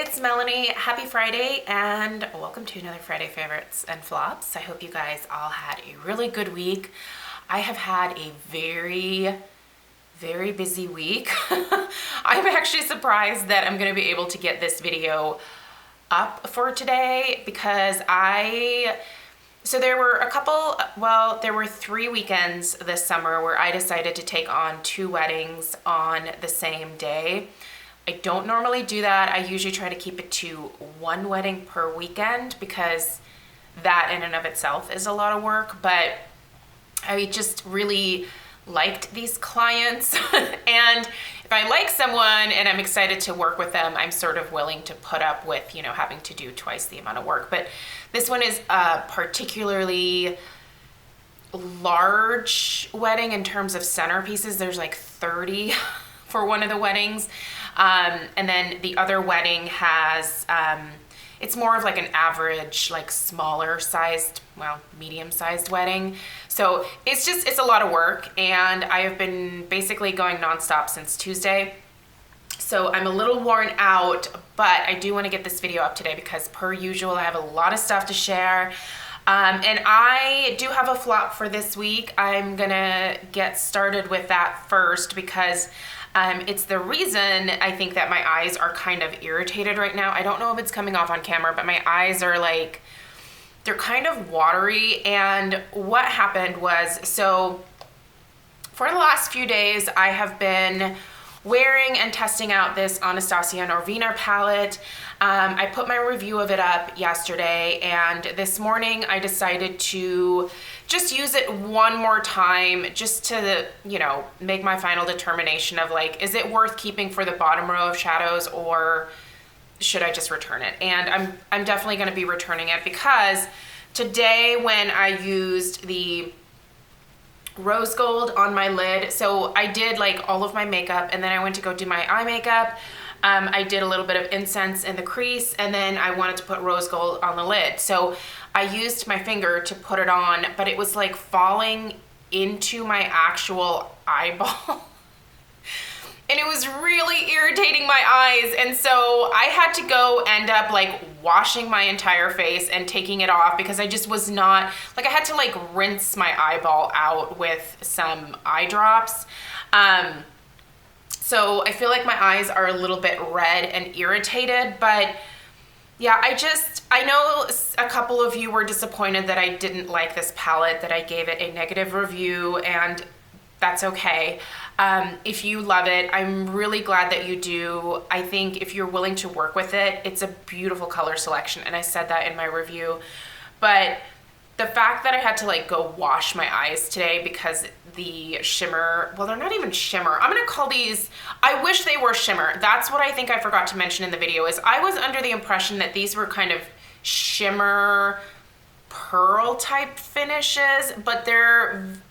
it's Melanie. Happy Friday and welcome to another Friday Favorites and Flops. I hope you guys all had a really good week. I have had a very busy week. I'm actually surprised that I'm going to be able to get this video up for today because there were 3 weekends this summer where I decided to take on 2 weddings on the same day. I don't normally do that. I usually try to keep it to 1 wedding per weekend because that in and of itself is a lot of work, but I just really liked these clients and if I like someone and I'm excited to work with them, I'm sort of willing to put up with, having to do twice the amount of work. But this one is a particularly large wedding in terms of centerpieces. There's like 30 for one of the weddings. And then the other wedding has, it's more of like an average, like smaller sized, medium sized wedding. So it's a lot of work and I have been basically going nonstop since Tuesday. So I'm a little worn out, but I do want to get this video up today because per usual, I have a lot of stuff to share. And I do have a flop for this week. I'm gonna get started with that first because it's the reason I think that my eyes are kind of irritated right now. I don't know if it's coming off on camera, but my eyes are like, they're kind of watery. And what happened was, so for the last few days, I have been wearing and testing out this Anastasia Norvina palette. I put my review of it up yesterday, and this morning I decided to just use it one more time just to, make my final determination of like, is it worth keeping for the bottom row of shadows or should I just return it? And I'm definitely going to be returning it because today when I used the rose gold on my lid, so I did like all of my makeup and then I went to go do my eye makeup. I did a little bit of incense in the crease and then I wanted to put rose gold on the lid. So I used my finger to put it on, but it was like falling into my actual eyeball. And it was really irritating my eyes. And so I had to go end up like washing my entire face and taking it off because I just was not, like I had to like rinse my eyeball out with some eye drops. So I feel like my eyes are a little bit red and irritated, but yeah, I know a couple of you were disappointed that I didn't like this palette, that I gave it a negative review, and that's okay. If you love it, I'm really glad that you do. I think if you're willing to work with it, it's a beautiful color selection, and I said that in my review. But the fact that I had to like go wash my eyes today because the shimmer, well, they're not even shimmer. I'm gonna call these, I wish they were shimmer. That's what I think I forgot to mention in the video is I was under the impression that these were kind of shimmer pearl type finishes, but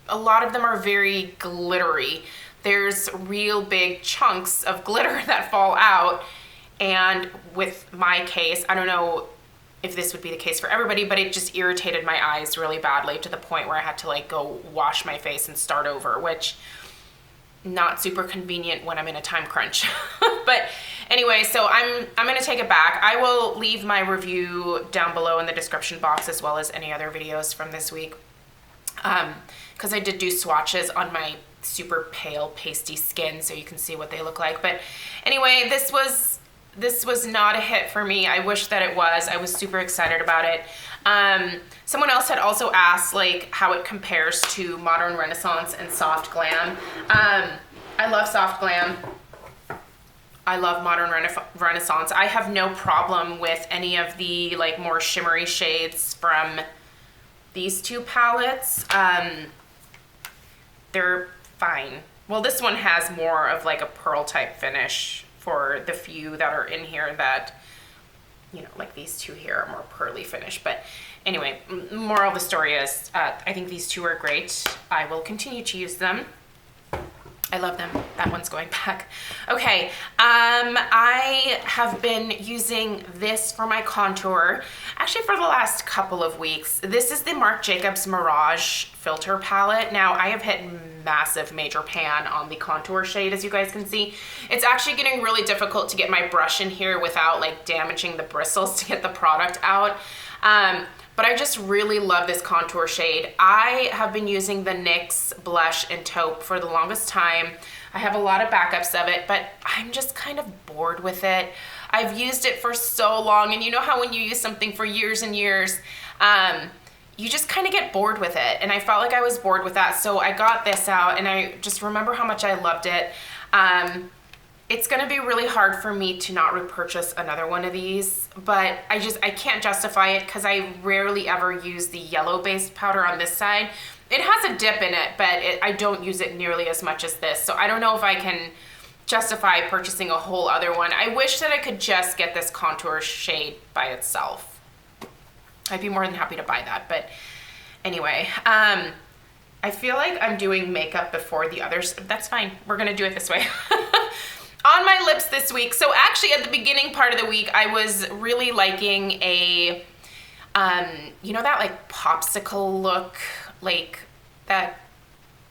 a lot of them are very glittery. There's real big chunks of glitter that fall out. And with my case, I don't know if this would be the case for everybody, but it just irritated my eyes really badly to the point where I had to like go wash my face and start over, which not super convenient when I'm in a time crunch. But anyway, so I'm gonna take it back. I will leave my review down below in the description box as well as any other videos from this week. Because I did do swatches on my super pale pasty skin so you can see what they look like. But anyway, this was not a hit for me. I wish that it was. I was super excited about it. Someone else had also asked like how it compares to Modern Renaissance and Soft Glam. I love Soft Glam. I love Modern Renaissance. I have no problem with any of the like more shimmery shades from these 2 palettes. They're fine. Well, this one has more of like a pearl type finish for the few that are in here that, like these 2 here are more pearly finish. But anyway, moral of the story is I think these 2 are great. I will continue to use them. I love them. That one's going back. Okay, I have been using this for my contour, actually for the last couple of weeks. This is the Marc Jacobs Mirage filter palette. Now, I have hit massive major pan on the contour shade, as you guys can see. It's actually getting really difficult to get my brush in here without like damaging the bristles to get the product out. But I just really love this contour shade. I have been using the NYX blush in taupe for the longest time. I have a lot of backups of it, but I'm just kind of bored with it. I've used it for so long, and you know how when you use something for years and years, you just kind of get bored with it. And I felt like I was bored with that, so I got this out, and I just remember how much I loved it. It's gonna be really hard for me to not repurchase another one of these, but I can't justify it because I rarely ever use the yellow based powder on this side. It has a dip in it, but I don't use it nearly as much as this. So I don't know if I can justify purchasing a whole other one. I wish that I could just get this contour shade by itself. I'd be more than happy to buy that, but anyway, I feel like I'm doing makeup before the others. That's fine, we're gonna do it this way. On my lips this week, so actually at the beginning part of the week, I was really liking a, you know that like popsicle look, like that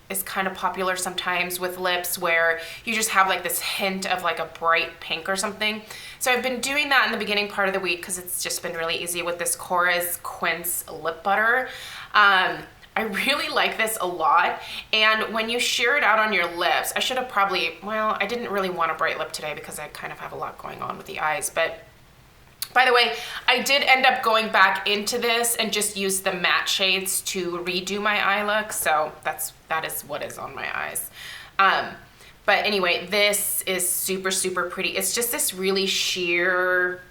is kind of popular sometimes with lips where you just have like this hint of like a bright pink or something. So I've been doing that in the beginning part of the week because it's just been really easy with this Korres Quince lip butter. I really like this a lot, and when you sheer it out on your lips, I should have probably, well, I didn't really want a bright lip today because I kind of have a lot going on with the eyes, but by the way, I did end up going back into this and just use the matte shades to redo my eye look, so that is what is on my eyes. But anyway, this is super, super pretty. It's just this really sheer,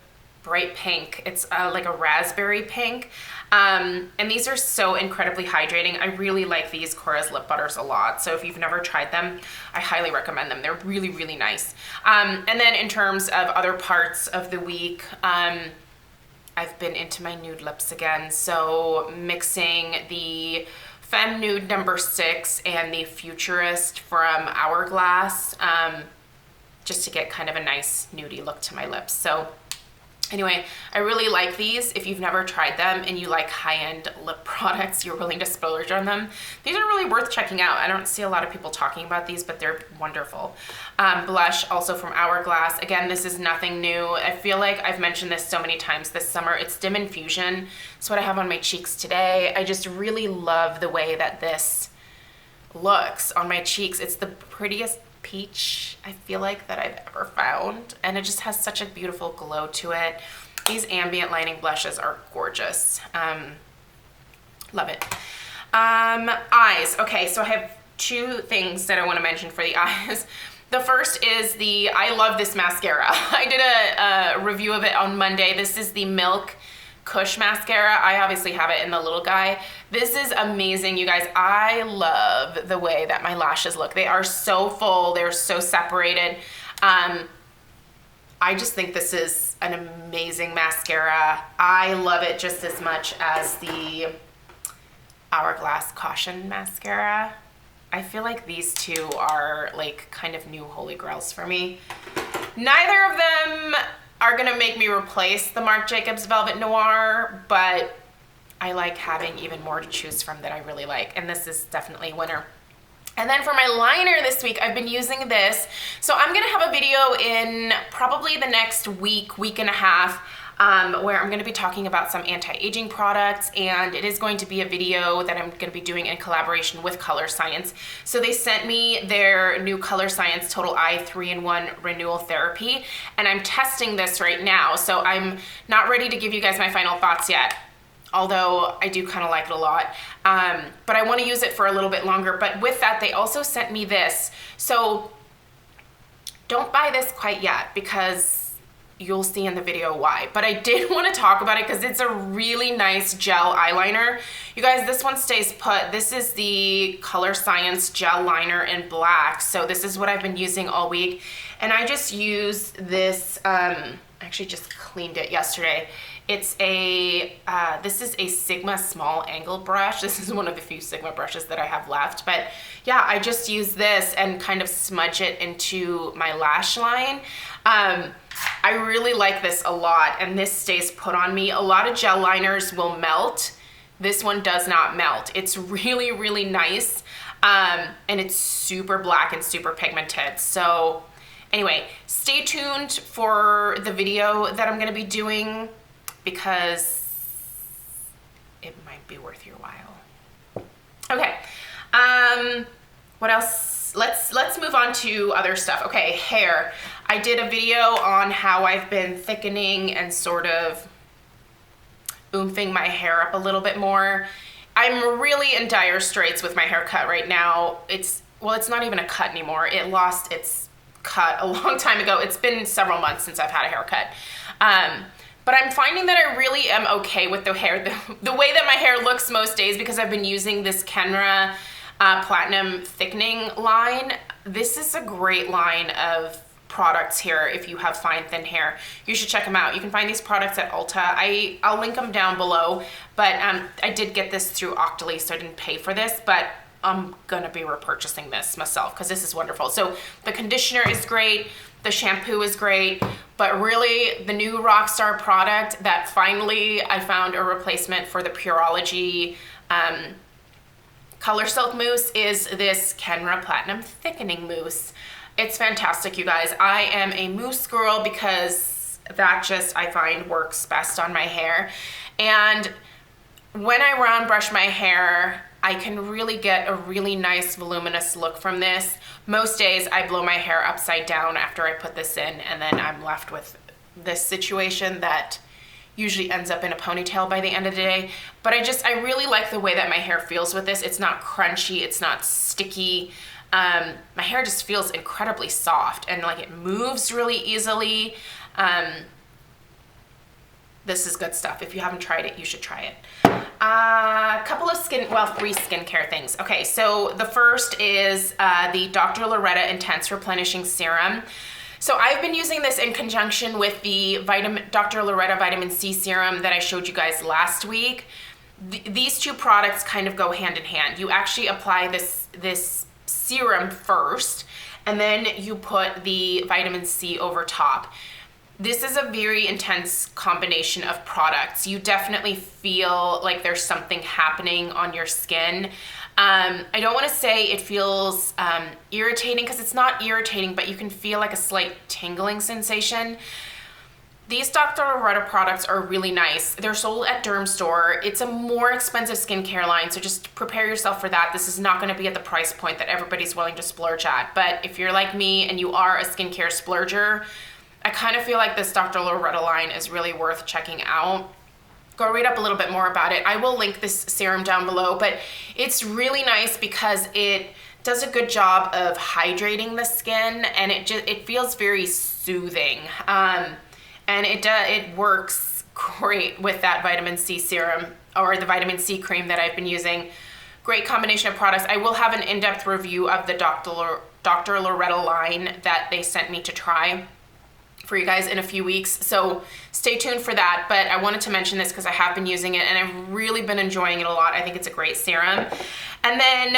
bright pink. It's like a raspberry pink. And these are so incredibly hydrating. I really like these Korres lip butters a lot. So if you've never tried them, I highly recommend them. They're really, really nice. And then in terms of other parts of the week, I've been into my nude lips again. So mixing the Femme Nude number 6 and the Futurist from Hourglass, just to get kind of a nice nudie look to my lips. So anyway, I really like these. If you've never tried them and you like high-end lip products, you're willing to splurge on them, these are really worth checking out. I don't see a lot of people talking about these, but they're wonderful. Blush, also from Hourglass. Again, this is nothing new. I feel like I've mentioned this so many times this summer. It's Dim Infusion. It's what I have on my cheeks today. I just really love the way that this looks on my cheeks. It's the prettiest peach I feel like that I've ever found, and it just has such a beautiful glow to it. These ambient lighting blushes are gorgeous. Love it. Eyes. Okay, so I have two things that I want to mention for the eyes. The first is I love this mascara. I did a review of it on Monday. This is the Milk Kush mascara. I obviously have it in the little guy. This is amazing, you guys. I love the way that my lashes look. They are so full, they're so separated. I just think this is an amazing mascara. I love it just as much as the Hourglass Caution mascara. I feel like these two are like kind of new holy grails for me. Neither of them are gonna make me replace the Marc Jacobs Velvet Noir, but I like having even more to choose from that I really like, and this is definitely a winner. And then for my liner this week, I've been using this. So I'm gonna have a video in probably the next week and a half, where I'm gonna be talking about some anti-aging products, and it is going to be a video that I'm gonna be doing in collaboration with Color Science. So they sent me their new Color Science Total Eye 3-in-1 Renewal Therapy, and I'm testing this right now. So I'm not ready to give you guys my final thoughts yet, although I do kind of like it a lot. But I want to use it for a little bit longer. But with that, they also sent me this. So don't buy this quite yet because you'll see in the video why. But I did want to talk about it because it's a really nice gel eyeliner. You guys, this one stays put. This is the Color Science Gel Liner in black. So this is what I've been using all week. And I just use this actually just cleaned it yesterday. It's a, this is a Sigma small angle brush. This is one of the few Sigma brushes that I have left. But yeah, I just use this and kind of smudge it into my lash line. I really like this a lot, and this stays put on me. A lot of gel liners will melt. This one does not melt. It's really, really nice. And it's super black and super pigmented. So anyway, stay tuned for the video that I'm gonna be doing because it might be worth your while. Okay, what else? Let's move on to other stuff. Okay, hair. I did a video on how I've been thickening and sort of oomping my hair up a little bit more. I'm really in dire straits with my haircut right now. It's not even a cut anymore. It lost its cut a long time ago. It's been several months since I've had a haircut. But I'm finding that I really am okay with the hair, the way that my hair looks most days, because I've been using this Kenra Platinum Thickening line. This is a great line of products here if you have fine thin hair. You should check them out. You can find these products at Ulta. I'll link them down below, but I did get this through Octoly, so I didn't pay for this, but I'm gonna be repurchasing this myself because this is wonderful. So the conditioner is great, the shampoo is great, but really the new Rockstar product that finally I found a replacement for the Pureology Color Silk Mousse is this Kenra Platinum Thickening Mousse. It's fantastic, you guys. I am a mousse girl because that just, I find, works best on my hair. And when I round brush my hair, I can really get a really nice voluminous look from this. Most days I blow my hair upside down after I put this in, and then I'm left with this situation that usually ends up in a ponytail by the end of the day. But I really like the way that my hair feels with this. It's not crunchy, it's not sticky. My hair just feels incredibly soft and like it moves really easily. This is good stuff. If you haven't tried it, you should try it. A couple of three skincare things. Okay, so the first is the Dr. Loretta Intense Replenishing Serum. So I've been using this in conjunction with the Dr. Loretta Vitamin C Serum that I showed you guys last week. These two products kind of go hand in hand. You actually apply this serum first, and then you put the vitamin C over top. This is a very intense combination of products. You definitely feel like there's something happening on your skin. I don't want to say it feels irritating, because it's not irritating, but you can feel like a slight tingling sensation. These Dr. Loretta products are really nice. They're sold at Derm Store. It's a more expensive skincare line, so just prepare yourself for that. This is not gonna be at the price point that everybody's willing to splurge at. But if you're like me and you are a skincare splurger, I kind of feel like this Dr. Loretta line is really worth checking out. Go read up a little bit more about it. I will link this serum down below, but it's really nice because it does a good job of hydrating the skin, and it feels very soothing. And it works great with that vitamin C serum or the vitamin C cream that I've been using. Great combination of products. I will have an in-depth review of the Dr. Loretta line that they sent me to try for you guys in a few weeks. So stay tuned for that. But I wanted to mention this because I have been using it and I've really been enjoying it a lot. I think it's a great serum. And then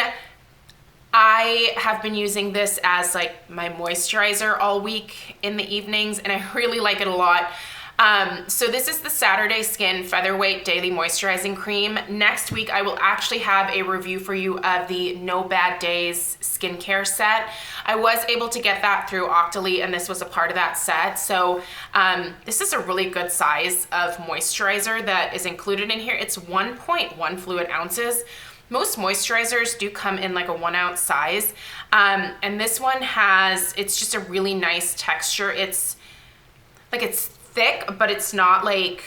I have been using this as like my moisturizer all week in the evenings, and I really like it a lot. So this is the Saturday Skin Featherweight Daily Moisturizing Cream. Next week, I will actually have a review for you of the No Bad Days skincare set. I was able to get that through Octoly, and this was a part of that set. So this is a really good size of moisturizer that is included in here. It's 1.1 fluid ounces. Most moisturizers do come in like a 1 ounce size. And this one it's just a really nice texture. It's thick, but it's not like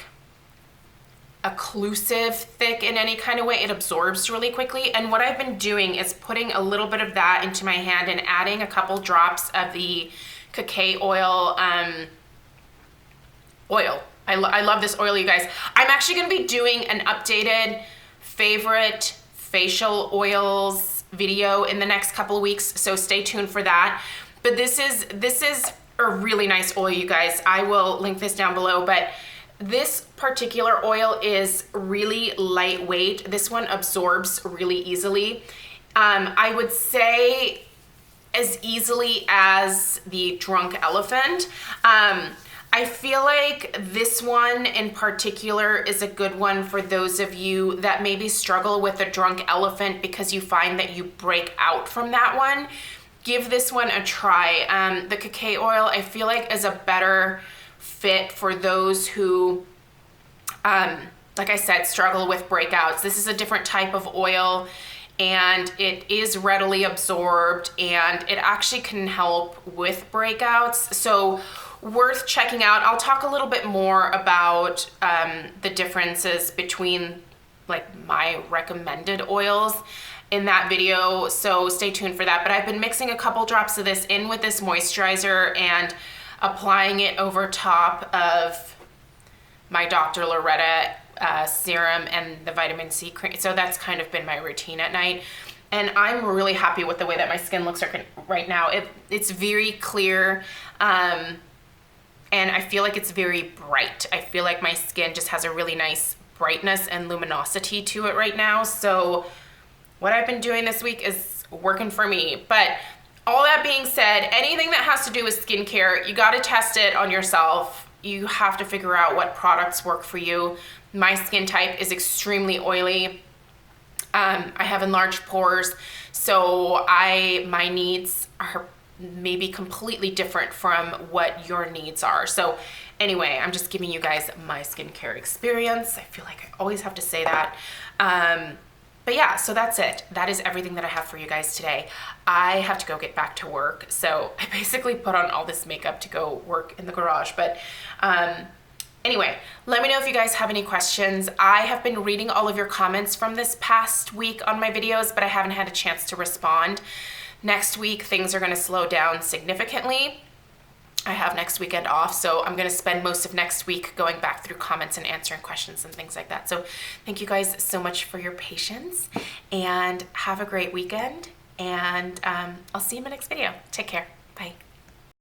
occlusive thick in any kind of way. It absorbs really quickly. And what I've been doing is putting a little bit of that into my hand and adding a couple drops of the cacao oil. I love this oil, you guys. I'm actually gonna be doing an updated favorite facial oils video in the next couple of weeks, so stay tuned for that. But this is a really nice oil, you guys. I will link this down below, but this particular oil is really lightweight. This one absorbs really easily. I would say as easily as the Drunk Elephant. I feel like this one in particular is a good one for those of you that maybe struggle with the Drunk Elephant because you find that you break out from that one. Give this one a try. The cacao oil, I feel like, is a better fit for those who, like I said, struggle with breakouts. This is a different type of oil, and it is readily absorbed, and it actually can help with breakouts. So worth checking out. I'll talk a little bit more about the differences between like my recommended oils in that video, so stay tuned for that. But I've been mixing a couple drops of this in with this moisturizer and applying it over top of my Dr. Loretta serum and the vitamin C cream. So that's kind of been my routine at night. And I'm really happy with the way that my skin looks right now. It's very clear, and I feel like it's very bright. I feel like my skin just has a really nice brightness and luminosity to it right now. So what I've been doing this week is working for me. But all that being said, anything that has to do with skincare, you got to test it on yourself. You have to figure out what products work for you. My skin type is extremely oily. I have enlarged pores, so my needs are maybe completely different from what your needs are. So anyway, I'm just giving you guys my skincare experience. I feel like I always have to say that. But yeah, so that's it. That is everything that I have for you guys today. I have to go get back to work. So I basically put on all this makeup to go work in the garage. But anyway, let me know if you guys have any questions. I have been reading all of your comments from this past week on my videos, but I haven't had a chance to respond. Next week, things are going to slow down significantly. I have next weekend off, so I'm going to spend most of next week going back through comments and answering questions and things like that. So thank you guys so much for your patience, and have a great weekend, and I'll see you in my next video. Take care. Bye.